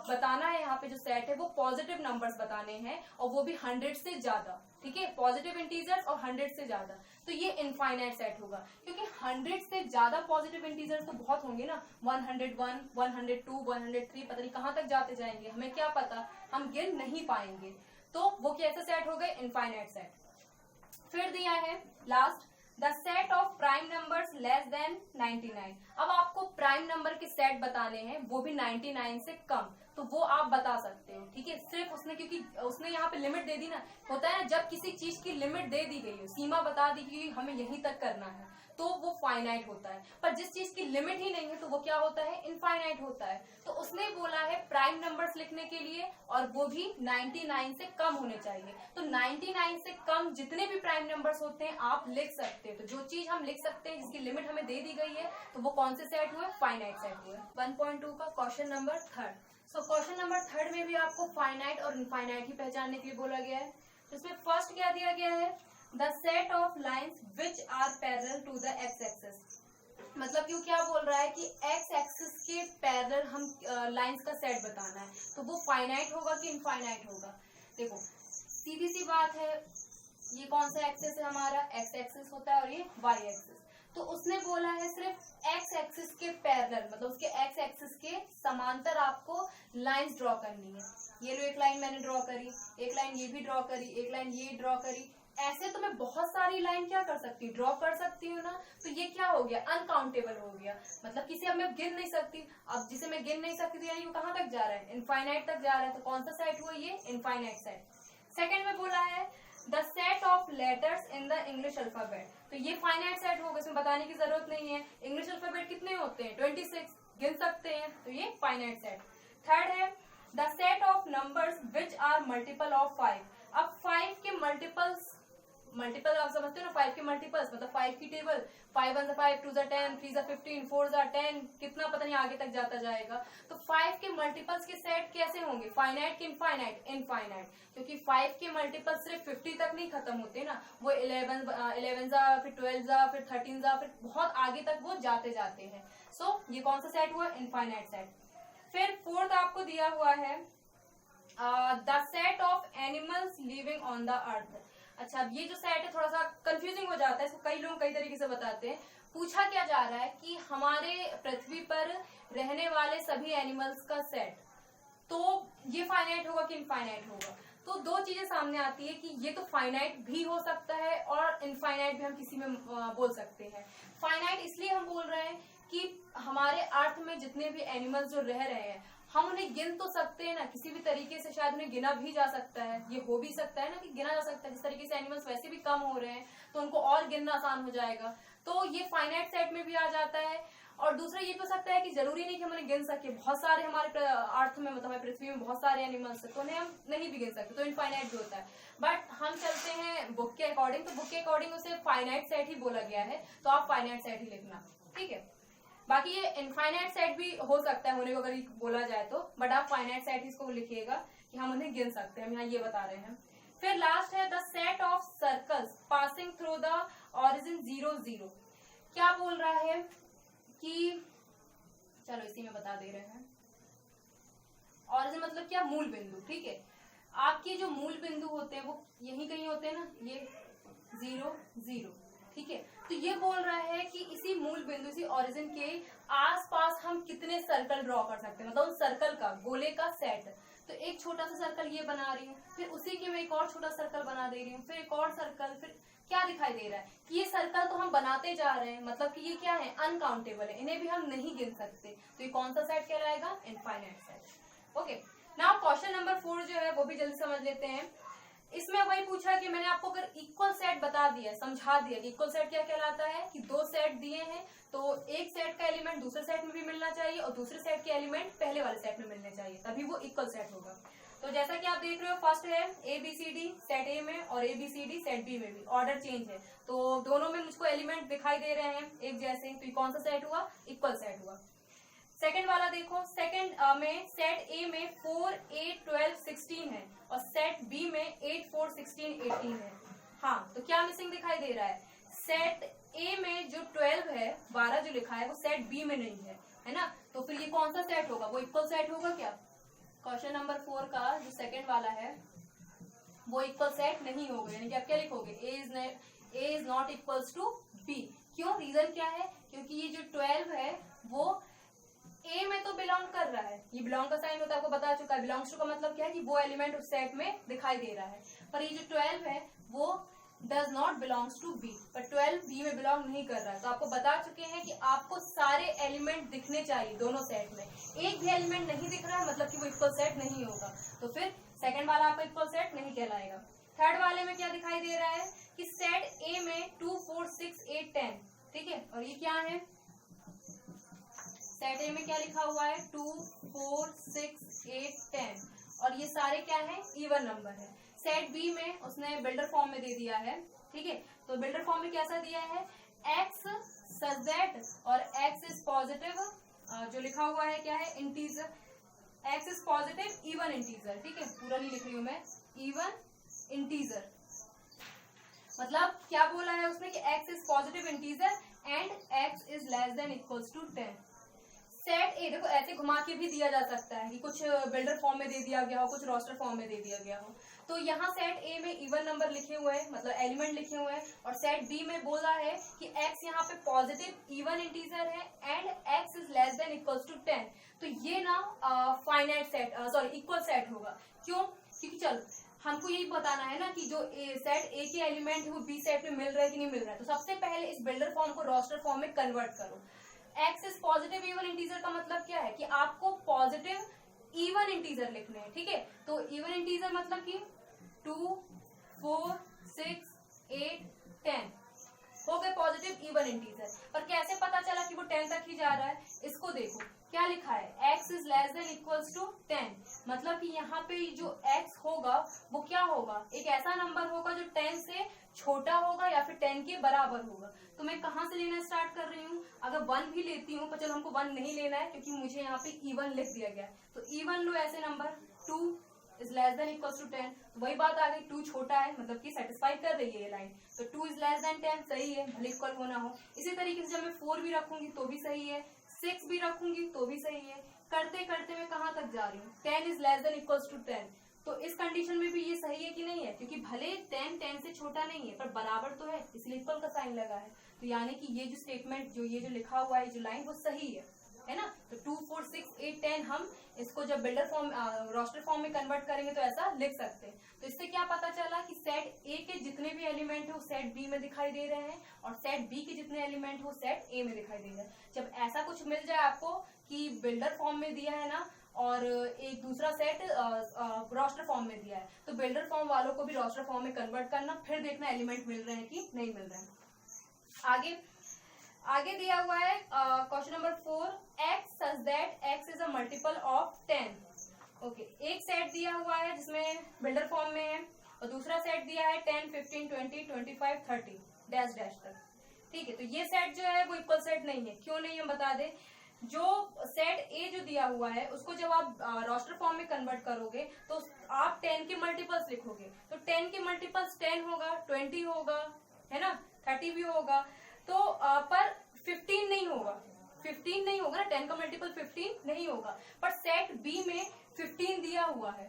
बताना है यहाँ पे जो सेट है वो पॉजिटिव नंबर्स बताने हैं और वो भी 100 से ज्यादा, ठीक है, पॉजिटिव इंटीजर्स और 100 से ज्यादा। तो ये इनफाइनाइट सेट होगा क्योंकि 100 से ज्यादा पॉजिटिव इंटीजर्स तो बहुत होंगे ना, 101, 102, 103, पता नहीं कहाँ तक जाते जाएंगे, हमें क्या पता, हम गिन नहीं पाएंगे। तो वो कैसे सेट हो गए, इनफाइनाइट सेट। फिर दिया है last the set of prime numbers less than 99। अब आपको प्राइम नंबर के सेट बताने हैं वो भी 99 से कम, तो वो आप बता सकते हो, ठीक है। सिर्फ उसने, क्योंकि उसने यहाँ पे लिमिट दे दी ना, होता है ना जब किसी चीज की लिमिट दे दी गई हो, सीमा बता दी कि हमें यहीं तक करना है, तो वो फाइनाइट होता है। पर जिस चीज की लिमिट ही नहीं है तो वो क्या होता है, इनफाइनाइट होता है। तो उसने बोला है प्राइम नंबर्स लिखने के लिए और वो भी 99 से कम होने चाहिए। तो 99 से कम जितने भी प्राइम नंबर्स होते हैं आप लिख सकते हैं। तो जो चीज हम लिख सकते हैं जिसकी लिमिट हमें दे दी गई है तो वो कौन से सेट हुए, फाइनाइट सेट हुए। 1.2 का question number 3। So question number 3 में भी आपको फाइनाइट और इनफाइनाइट ही पहचानने के लिए बोला गया है। तो इसमें फर्स्ट क्या दिया गया है, the set of lines which are parallel to the x axis. मतलब क्यों क्या बोल रहा है कि एक्स एक्सिस के पैरेलल हम लाइंस का सेट बताना है, तो वो फाइनाइट होगा कि इनफाइनाइट होगा। देखो सीधी सी बात है, ये कौन सा एक्सिस है हमारा, एक्स एक्सिस होता है और ये वाई एक्सिस। तो उसने बोला है सिर्फ एक्स एक्सिस के पैरेलल, मतलब उसके एक्स एक्सिस के समांतर आपको लाइंस ड्रॉ करनी है। ये लो एक लाइन मैंने ड्रॉ करी, एक लाइन ये भी ड्रॉ करी, एक लाइन ये ड्रॉ करी, ऐसे तो मैं बहुत सारी लाइन क्या कर सकती हूँ, ड्रॉ कर सकती हूँ ना। तो ये क्या हो गया, अनकाउंटेबल हो गया, मतलब किसी अब मैं गिन नहीं सकती। अब जिसे मैं गिन नहीं सकती तो यानी वो कहाँ तक जा रहा है, इनफाइनाइट तक जा रहा है। तो कौन सा सेट हुआ, ये इनफाइनाइट सेट। सेकेंड में बोला है the set of letters in the English alphabet. तो ये फाइनाइट सेट होगा, इसमें बताने की जरूरत नहीं है। इंग्लिश अल्फाबेट कितने होते हैं, 26, गिन सकते हैं, तो ये फाइनाइट सेट। थर्ड है the set of numbers which are multiple of 5। अब 5 के मल्टीपल्स, मल्टीपल आप समझते हो ना, 5 के मल्टीपल्स मतलब 5 की टेबल, 5 1 5, 2 10, 3 15, 4 10, कितना पता नहीं आगे तक जाता जाएगा। तो 5 के मल्टीपल्स के सेट कैसे होंगे, फाइनाइट के इनफाइनाइट, इनफाइनाइट, क्योंकि 5 के मल्टीपल सिर्फ 50 तक नहीं खत्म होते ना, वो 11 जा, फिर 12 जा, फिर 13 जा, फिर बहुत आगे तक वो जाते जाते हैं। सो ये कौन सा सेट हुआ, इनफाइनाइट सेट। फिर फोर्थ आपको दिया हुआ है the set of animals living on the earth. अच्छा, अब ये जो सेट है थोड़ा सा कंफ्यूजिंग हो जाता है, इसको कई लोग कई तरीके से बताते हैं। पूछा क्या जा रहा है कि हमारे पृथ्वी पर रहने वाले सभी एनिमल्स का सेट, तो ये फाइनाइट होगा कि इनफाइनाइट होगा। तो दो चीजें सामने आती है कि ये तो फाइनाइट भी हो सकता है और इनफाइनाइट भी हम किसी में बोल सकते हैं। फाइनाइट इसलिए हम बोल रहे हैं कि हमारे अर्थ में जितने भी एनिमल्स जो रह रहे हैं हम उन्हें गिन तो सकते हैं ना, किसी भी तरीके से शायद उन्हें गिना भी जा सकता है, ये हो भी सकता है ना कि गिना जा सकता है। जिस तरीके से एनिमल्स वैसे भी कम हो रहे हैं तो उनको और गिनना आसान हो जाएगा, तो ये फाइनाइट सेट में भी आ जाता है। और दूसरा ये हो सकता है कि जरूरी नहीं कि हम उन्हें गिन सके, बहुत सारे हमारे अर्थ में मतलब हमारी पृथ्वी में बहुत सारे एनिमल्स है तो उन्हें हम नहीं भी गिन सकते, तो इनफाइनाइट भी होता है। बट हम चलते हैं बुक के अकॉर्डिंग, तो बुक के अकॉर्डिंग उसे फाइनाइट सेट ही बोला गया है, तो आप फाइनाइट सेट ही लिखना, ठीक है। बाकी ये इनफाइनाइट सेट भी हो सकता है होने को अगर बोला जाए तो, बट आप फाइनाइट सेट इसको लिखिएगा कि हम उन्हें गिन सकते हैं, हम यहाँ ये बता रहे हैं। फिर लास्ट है the set of circles passing through the origin 0 0। क्या बोल रहा है कि, चलो इसी में बता दे रहे हैं। ऑरिजिन मतलब क्या, मूल बिंदु, ठीक है। आपके जो मूल बिंदु होते हैं वो यही कहीं होते हैं ना, ये 0 0, ठीक है। तो ये बोल रहा है कि इसी मूल बिंदु, इसी ओरिजिन के आसपास हम कितने सर्कल ड्रॉ कर सकते हैं, मतलब उस सर्कल का, गोले का सेट। तो एक छोटा सा सर्कल ये बना रही हूँ, फिर उसी के मैं एक और छोटा सर्कल बना दे रही हूँ, फिर एक और सर्कल, फिर क्या दिखाई दे रहा है कि ये सर्कल तो हम बनाते जा रहे हैं, मतलब कि ये क्या है, अनकाउंटेबल है, इन्हें भी हम नहीं गिन सकते। तो ये कौन सा सेट कहलाएगा, infinite set. Okay, now question number 4 जो है वो भी जल्दी समझ लेते हैं। इसमें वही पूछा कि मैंने आपको अगर इक्वल सेट बता दिया, समझा दिया कि इक्वल सेट क्या कहलाता है, कि दो सेट दिए हैं तो एक सेट का एलिमेंट दूसरे सेट में भी मिलना चाहिए और दूसरे सेट के एलिमेंट पहले वाले सेट में मिलने चाहिए, तभी वो इक्वल सेट होगा। तो जैसा कि आप देख रहे हो, फर्स्ट है ABCD सेट ए में और ABCD सेट बी में भी ऑर्डर चेंज है, तो दोनों में मुझको एलिमेंट दिखाई दे रहे हैं एक जैसे, तो ये कौन सा सेट हुआ, इक्वल सेट हुआ। सेकंड वाला देखो, सेकंड में सेट ए में 4 8 12 16 है और सेट बी में 8 4 16 18 है। हाँ, तो क्या मिसिंग दिखाई दे रहा है? सेट ए में जो 12 है, 12 जो लिखा है वो सेट बी में नहीं है ना? तो फिर ये कौन सा सेट होगा? वो इक्वल सेट होगा क्या? क्वेश्चन नंबर 4 का जो सेकंड वाला है वो इक्वल सेट नहीं होगा, यानी कि आप क्या लिखोगे? A is not equals to B. क्यों? रीजन क्या है? क्योंकि ये जो 12 है वो ए में तो बिलोंग कर रहा है, ये बिलोंग का साइन होता है, आपको बता चुका है। बिलोंग्स टू का मतलब क्या है कि वो एलिमेंट उस सेट में दिखाई दे रहा है, पर ये जो 12 है वो does not belongs to B, पर 12 बी में बिलोंग नहीं कर रहा है। तो आपको बता चुके हैं कि आपको सारे एलिमेंट दिखने चाहिए दोनों सेट में। एक भी एलिमेंट नहीं दिख रहा है मतलब कि वो इक्वल सेट नहीं होगा, तो फिर सेकंड वाला आपका इक्वल सेट नहीं कहलाएगा। थर्ड वाले में क्या दिखाई दे रहा है कि सेट ए में 2, 4, 6, 8, 10, ठीक है, और ये क्या है? सेट ए में क्या लिखा हुआ है? 2, 4, 6, 8, 10, और ये सारे क्या है? इवन नंबर है। सेट बी में उसने बिल्डर फॉर्म में दे दिया है, ठीक है, तो बिल्डर फॉर्म में कैसा दिया है? एक्स सच दैट, और एक्स इज पॉजिटिव, जो लिखा हुआ है क्या है? Integer. X is positive even integer, ठीक है, पूरा नहीं लिख रही हूं मैं, इवन इंटीजर। मतलब क्या बोला है उसने कि x is positive integer and x is less than equals to 10। Set A देखो ऐसे घुमा के भी दिया जा सकता है कि कुछ बिल्डर फॉर्म में दे दिया गया हो, कुछ रोस्टर फॉर्म में दे दिया गया हो। तो यहाँ सेट ए में इवन नंबर लिखे हुए हैं, मतलब एलिमेंट लिखे हुए हैं, और सेट बी में बोला है कि एक्स यहाँ पे पॉजिटिव इवन इंटीजर है and x is less than equals to 10। तो ये ना finite set, sorry equal set होगा। क्यों? क्योंकि चलो हमको यही बताना है ना कि जो सेट ए के एलिमेंट है वो बी सेट में मिल रहा है कि नहीं मिल रहा है। तो सबसे पहले इस बिल्डर फॉर्म को रोस्टर फॉर्म में कन्वर्ट करो। X is positive even integer का मतलब क्या है कि आपको पॉजिटिव इवन इंटीजर लिखने हैं, ठीक है। तो इवन इंटीजर मतलब कि 2, 4, 6, 8, 10 हो गए पॉजिटिव इवन इंटीजर। पर कैसे पता चला कि वो 10 तक ही जा रहा है? इसको देखो क्या लिखा है? x is less than equals to 10, मतलब कि यहाँ पे जो x होगा वो क्या होगा? एक ऐसा नंबर होगा जो 10 से छोटा होगा या फिर 10 के बराबर होगा। तो मैं कहाँ से लेना स्टार्ट कर रही हूँ? अगर 1 भी लेती हूँ, पर चलो हमको 1 नहीं लेना है क्योंकि मुझे यहाँ पे इवन लिख दिया गया है, तो इवन लो ऐसे number 2 is less than equals to 10। तो वही बात आ गई, 2 छोटा है मतलब कि सेटिस्फाई कर रही है ये लाइन, तो 2 इज लेस देन 10 सही है, भले इक्वल होना हो। इसी तरीके से जब मैं 4 भी रखूंगी तो भी सही है, 6 भी रखूंगी तो भी सही है। करते करते मैं कहाँ तक जा रही हूँ? 10 is less than equals to 10। तो इस कंडीशन में भी ये सही है कि नहीं है? क्योंकि भले 10 से छोटा नहीं है पर बराबर तो है, इसलिए इक्वल का साइन लगा है। तो यानी कि ये जो स्टेटमेंट, जो ये जो लिखा हुआ है, जो लाइन, वो सही है ना। तो 2, 4, 6, 8, 10 हम इसको जब बिल्डर फॉर्म, रोस्टर फॉर्म में कन्वर्ट करेंगे तो ऐसा लिख सकते हैं। तो इससे क्या पता चला कि सेट ए के जितने भी एलिमेंट है वो सेट बी में दिखाई दे रहे हैं, और सेट बी के जितने एलिमेंट है वो सेट ए में दिखाई दे रहे हैं। जब ऐसा कुछ मिल जाए आपको कि बिल्डर फॉर्म में दिया है ना और एक दूसरा सेट रोस्टर फॉर्म में दिया है, तो बिल्डर फॉर्म वालों को भी रोस्टर फॉर्म में कन्वर्ट करना, फिर देखना एलिमेंट मिल रहे हैं कि नहीं मिल रहे हैं। आगे दिया हुआ है question number 4, x such that x is a multiple of 10। Okay, एक सेट दिया हुआ है जिसमें बिल्डर फॉर्म में है, और दूसरा सेट दिया है 10, 15, 20, 25, 30 डैश डैश तक, ठीक है। तो ये सेट जो है वो इक्वल सेट नहीं है। क्यों नहीं, हम बता दें। जो सेट ए जो दिया हुआ है उसको जब आप रोस्टर फॉर्म में कन्वर्ट करोगे तो आप 10 के मल्टीपल्स लिखोगे, तो 10 के मल्टीपल्स 10 होगा, 20 होगा, है ना, 30 भी होगा, तो पर 15 नहीं होगा, 15 नहीं होगा ना, 10 का मल्टीपल 15 नहीं होगा। पर सेट बी में 15 दिया हुआ है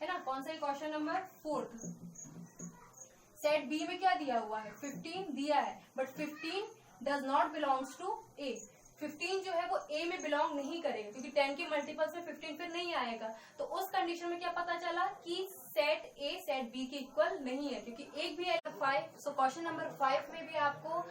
ना। कौन सा क्वेश्चन नंबर 4, सेट बी में क्या दिया हुआ है? 15 दिया है, but 15 does not belongs to A. 15 जो है वो ए में बिलोंग नहीं करेगा क्योंकि 10 के मल्टीपल्स में 15 फिर नहीं आएगा। तो उस कंडीशन में क्या पता चला कि सेट ए सेट बी के इक्वल नहीं है, क्योंकि एक भी 5। सो क्वेश्चन नंबर 5 में भी आपको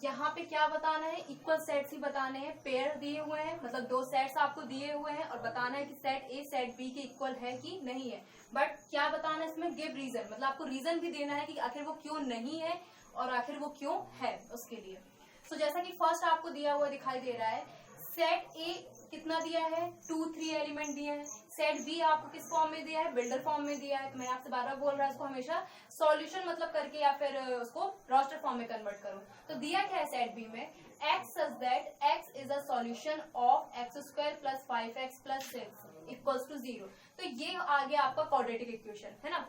यहाँ पे क्या बताना है? इक्वल सेट्स ही बताने हैं। पेयर दिए हुए हैं, मतलब 2 सेट्स आपको दिए हुए हैं, और बताना है कि सेट ए सेट बी के इक्वल है कि नहीं है। बट क्या बताना है इसमें? गिव रीजन, मतलब आपको रीजन भी देना है कि आखिर वो क्यों नहीं है और आखिर वो क्यों है उसके लिए। तो जैसा कि फर्स्ट आपको दिया हुआ दिखाई दे रहा है, सेट ए कितना दिया है? 2, 3 एलिमेंट दिए हैं। सेट बी आपको किस फॉर्म में दिया है? बिल्डर फॉर्म में दिया है। तो मैं आपसे बार बार बोल रहा है उसको हमेशा सॉल्यूशन मतलब करके या फिर उसको रोस्टर फॉर्म में कन्वर्ट करो। तो दिया क्या है सेट बी में? X such that x is a solution of x square plus 5x plus 6 equals to 0। तो ये आ गया आपका क्वाड्रेटिक इक्वेशन, है ना।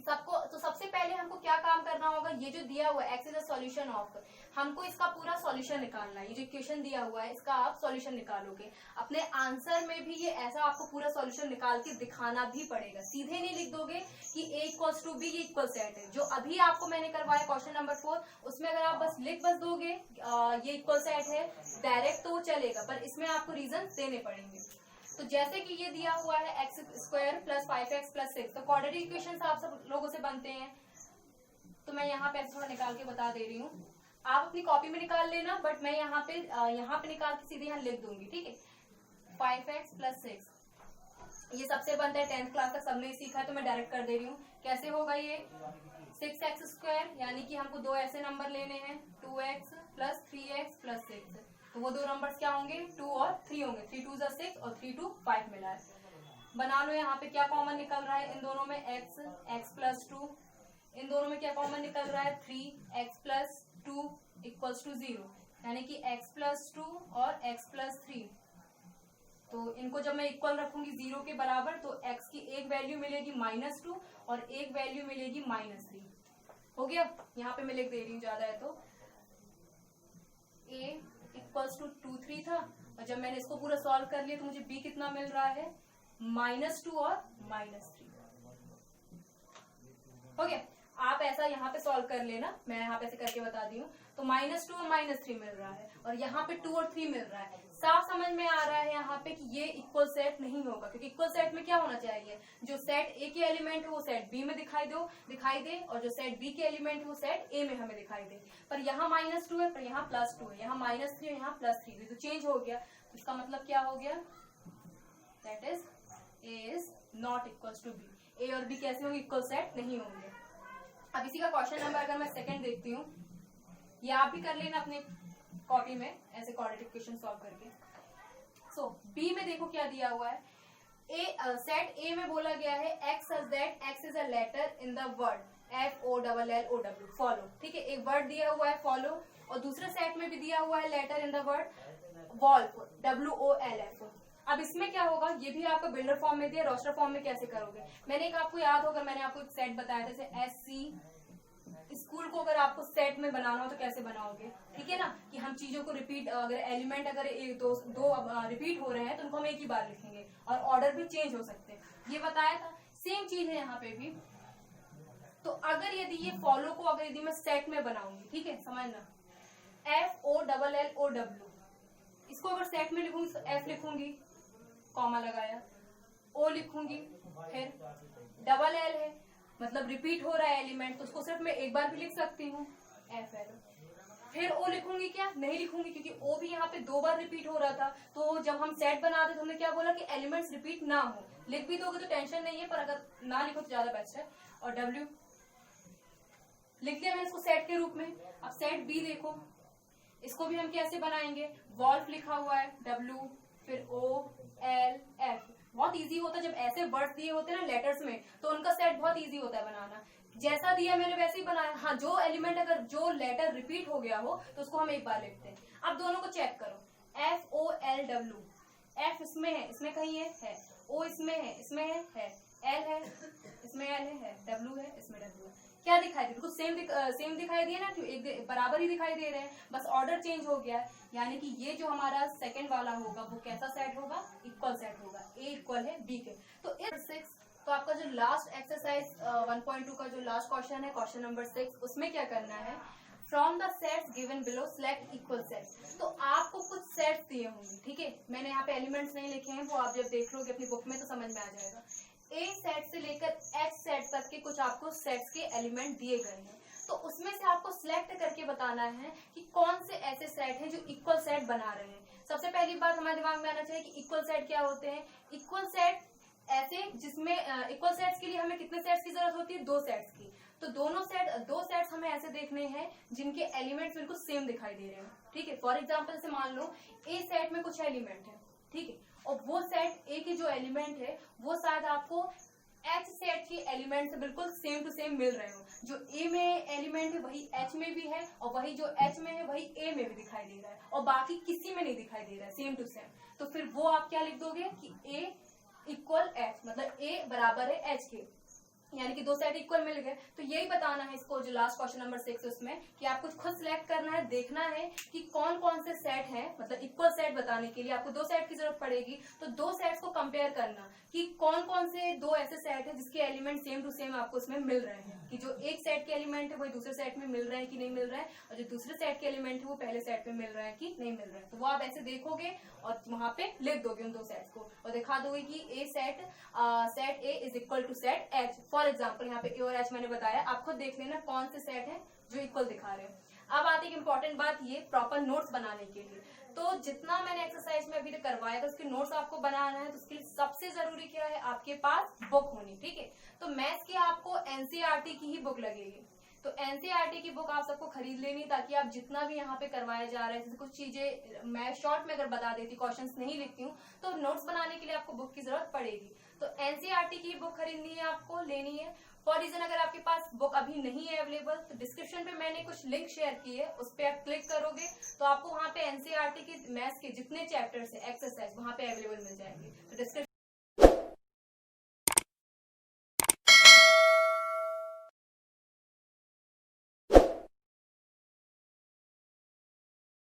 तो सबसे पहले हमको क्या काम करना होगा, ये जो दिया हुआ है x is a solution of, हमको इसका पूरा सॉल्यूशन निकालना है। ये जो इक्वेशन दिया हुआ है इसका आप सॉल्यूशन निकालोगे। अपने आंसर में भी ये ऐसा आपको पूरा सॉल्यूशन निकाल के दिखाना भी पड़ेगा। सीधे नहीं लिख दोगे कि ए इक्वल्स टू बी, ये इक्वल सेट है। जो अभी आपको मैंने करवाया क्वेश्चन नंबर 4, उसमें अगर आप बस दोगे ये इक्वल सेट है डायरेक्ट तो वो चलेगा, पर इसमें आपको रीजन देने पड़ेंगे। तो जैसे कि ये दिया हुआ है x square plus 5x plus 6, तो क्वाड्रेटिक इक्वेशन आप सब लोगों से बनते हैं। तो मैं यहाँ पे थोड़ा निकाल के बता दे रही हूँ, आप अपनी कॉपी में निकाल लेना, बट मैं यहाँ पे निकाल के सीधे यहाँ लिख दूंगी, ठीक है। 5x प्लस 6 ये सबसे बनता है, 10th क्लास तक सबने सीखा है, तो मैं डायरेक्ट कर दे रही हूँ। कैसे होगा ये 6x स्क्वायर, यानी कि हमको दो ऐसे नंबर लेने हैं, 2x प्लस 3x प्लस 6। तो वो दो नंबर्स क्या होंगे, 2 और 3 होंगे। 3 2 जा 6 और 3 2 5 मिला है। बना लो, यहाँ पे क्या कॉमन निकल रहा है इन दोनों में, x प्लस 2, इन दोनों में क्या कॉमन निकल रहा है 3x प्लस 2 इक्वल्स टू 0, यानी कि x प्लस 2 और x प्लस 3। तो इनको जब मैं इक्वल रखूंगी 0 के बराबर, तो x की एक वैल्यू मिलेगी -2 और एक वैल्यू मिलेगी -3। हो गया, यहाँ पे मैं लिख दे रही हूँ, ज्यादा है तो a इक्वल्स टू 2 3 था, और जब मैंने इसको पूरा सॉल्व कर लिया तो मुझे b कितना मिल रहा है -2 और -3। हो गया, आप ऐसा यहाँ पे सॉल्व कर लेना, मैं यहाँ पे ऐसे करके बता दी हूँ। तो -2 और -3 मिल रहा है, और यहाँ पे 2 और 3 मिल रहा है। साफ समझ में आ रहा है यहाँ पे कि ये इक्वल सेट नहीं होगा, क्योंकि इक्वल सेट में क्या होना चाहिए, जो सेट ए के एलिमेंट है वो सेट बी में दिखाई दे, और जो सेट बी के एलिमेंट है वो सेट ए में हमें दिखाई दे। पर यहाँ -2 है, पर यहाँ +2 है, यहाँ -3 है, यहाँ +3 है, तो चेंज हो गया। तो इसका मतलब क्या हो गया, that is A is not equals to B. A और बी कैसे होंगे, इक्वल सेट नहीं होंगे। अब इसी का क्वेश्चन नंबर अगर मैं सेकंड देखती हूँ, ये आप भी कर लेना अपने कॉपी में ऐसे क्वाड्रेटिक इक्वेशन सॉल्व करके। सो बी में देखो क्या दिया हुआ है, सेट ए में बोला गया है x such that x is a letter in the word FOLLOW, follow, ठीक है। एक वर्ड दिया हुआ है फॉलो, और दूसरे सेट में भी दिया हुआ है letter in the word wolf, WOLF। अब इसमें क्या होगा, ये भी आपको बिल्डर फॉर्म में दिया, रोस्टर फॉर्म में कैसे करोगे। मैंने एक आपको याद होगा, मैंने आपको एक सेट बताया था, जैसे SC स्कूल को अगर आपको सेट में बनाना हो तो कैसे बनाओगे, ठीक है ना, कि हम चीजों को रिपीट, अगर एलिमेंट अगर एक दो रिपीट हो रहे हैं तो उनको हम एक ही बार लिखेंगे, और ऑर्डर भी चेंज हो सकते हैं, ये बताया था। सेम चीज है यहाँ पे भी। तो अगर यदि ये फॉलो को अगर यदि मैं सेट में बनाऊंगी, ठीक है, समझना, FOLLOW, इसको अगर सेट में लिखूंगी तो F लिखूंगी, कॉमा लगाया, O लिखूंगी, फिर LL है, मतलब रिपीट हो रहा है एलिमेंट, तो उसको सिर्फ मैं एक बार भी लिख सकती हूँ, FL। फिर O लिखूंगी, क्या नहीं लिखूंगी, क्योंकि O भी यहाँ पे 2 बार रिपीट हो रहा था। तो जब हम सेट बनाते तो हमने क्या बोला कि एलिमेंट्स रिपीट ना हो, लिख भी दोगे तो टेंशन नहीं है, पर अगर ना लिखो तो ज्यादा बेस्ट है। और W लिख दिया मैंने इसको सेट के रूप में। अब सेट बी देखो, इसको भी हम कैसे बनाएंगे, वॉल्फ लिखा हुआ है, W फिर OLF। बहुत इजी होता है जब ऐसे वर्ड्स दिए होते हैं ना लेटर्स में, तो उनका सेट बहुत इजी होता है बनाना। जैसा दिया मैंने वैसे ही बनाया। हाँ, जो एलिमेंट अगर जो लेटर रिपीट हो गया हो तो उसको हम एक बार लिखते हैं। अब दोनों को चेक करो, FOLW, F इसमें है, इसमें कहीं है, O इसमें है, L है, इसमें L है, W है, इसमें W है। क्या दिखाई दे, बिल्कुल सेम दिखाई दिए ना, क्यों एक बराबर ही दिखाई दे रहे हैं, बस ऑर्डर चेंज हो गया है। यानी कि ये जो हमारा सेकंड वाला होगा वो कैसा सेट होगा, इक्वल सेट होगा, A इक्वल है B के। तो इस 6 तो आपका जो लास्ट एक्सरसाइज 1.2 का जो लास्ट क्वेश्चन है, क्वेश्चन नंबर 6, उसमें क्या करना है, from the sets given below select equal sets. तो आपको कुछ सेट्स दिए होंगे, ठीक है, मैंने यहाँ पे एलिमेंट्स नहीं लिखे हैं, वो आप जब देख लोगे अपनी बुक में तो समझ में आ जाएगा। A सेट से लेकर H सेट तक के कुछ आपको सेट्स के एलिमेंट दिए गए हैं, तो उसमें से आपको सिलेक्ट करके बताना है कि कौन से ऐसे सेट हैं जो इक्वल सेट बना रहे हैं। सबसे पहली बात हमारे दिमाग में आना चाहिए कि इक्वल सेट क्या होते हैं। इक्वल सेट ऐसे जिसमें इक्वल सेट्स के लिए हमें कितने सेट्स की जरूरत होती है, 2 सेट्स की। तो दो सेट्स हमें ऐसे देखने हैं जिनके एलिमेंट्स बिल्कुल सेम दिखाई दे रहे हैं, ठीक है। फॉर एग्जाम्पल से मान लो A सेट में कुछ एलिमेंट है, ठीक है, और वो सेट A के जो एलिमेंट है वो शायद आपको H सेट के एलिमेंट से बिल्कुल सेम टू सेम मिल रहे हो। जो A में एलिमेंट है वही H में भी है, और वही जो H में है वही A में भी दिखाई दे रहा है, और बाकी किसी में नहीं दिखाई दे रहा है, सेम टू सेम। तो फिर वो आप क्या लिख दोगे कि A इक्वल H, मतलब A बराबर है H के। यानी कि 2 सेट इक्वल मिल गए। तो यही बताना है इसको, जो लास्ट क्वेश्चन नंबर 6 उसमें, कि आपको खुद सिलेक्ट करना है, देखना है कि कौन कौन से सेट हैं, मतलब इक्वल सेट बताने के लिए आपको 2 सेट की जरूरत पड़ेगी। तो 2 सेट्स को कंपेयर करना कि कौन कौन से 2 ऐसे सेट है जिसके एलिमेंट सेम टू सेम आपको उसमें मिल रहे हैं, कि जो एक सेट के एलिमेंट है वही दूसरे सेट में मिल रहे हैं कि नहीं मिल रहे हैं, और जो दूसरे सेट के एलिमेंट है वो पहले सेट में मिल रहे हैं कि नहीं मिल रहे हैं। तो वो आप ऐसे देखोगे और वहां पे लिख दोगे उन 2 सेट्स को और दिखा दोगे कि A set A is equal to set H. For example यहाँ पे ए और एच मैंने बताया, आप खुद देख लेना कौन से सेट है जो इक्वल दिखा रहे हैं। अब आती है इंपॉर्टेंट बात, ये प्रॉपर नोट्स बनाने के लिए। तो जितना मैंने एक्सरसाइज में अभी तक करवाया था उसके नोट्स आपको बनाना है, तो उसके लिए सबसे जरूरी क्या है, आपके पास बुक होनी। ठीक है, तो मैथ्स की आपको एनसीईआरटी की ही बुक लगेगी। तो एनसीईआरटी की बुक आप सबको खरीद लेनी, ताकि आप जितना भी यहाँ पे करवाया जा रहा है, जैसे कुछ चीजें मैं शॉर्ट में अगर बता देती, क्वेश्चंस नहीं लिखती हूँ, तो नोट्स बनाने के लिए आपको बुक की जरूरत पड़ेगी। तो एनसीईआरटी की बुक खरीदनी है, आपको लेनी है। फॉर रीजन अगर आपके पास बुक अभी नहीं है अवेलेबल, तो डिस्क्रिप्शन पे मैंने कुछ लिंक शेयर की है, उस पर आप क्लिक करोगे तो आपको वहाँ पे एनसीईआरटी के मैथ्स के जितने चैप्टर्स है, एक्सरसाइज वहाँ पे अवेलेबल मिल जाएंगे। तो डिस्क्रिप्शन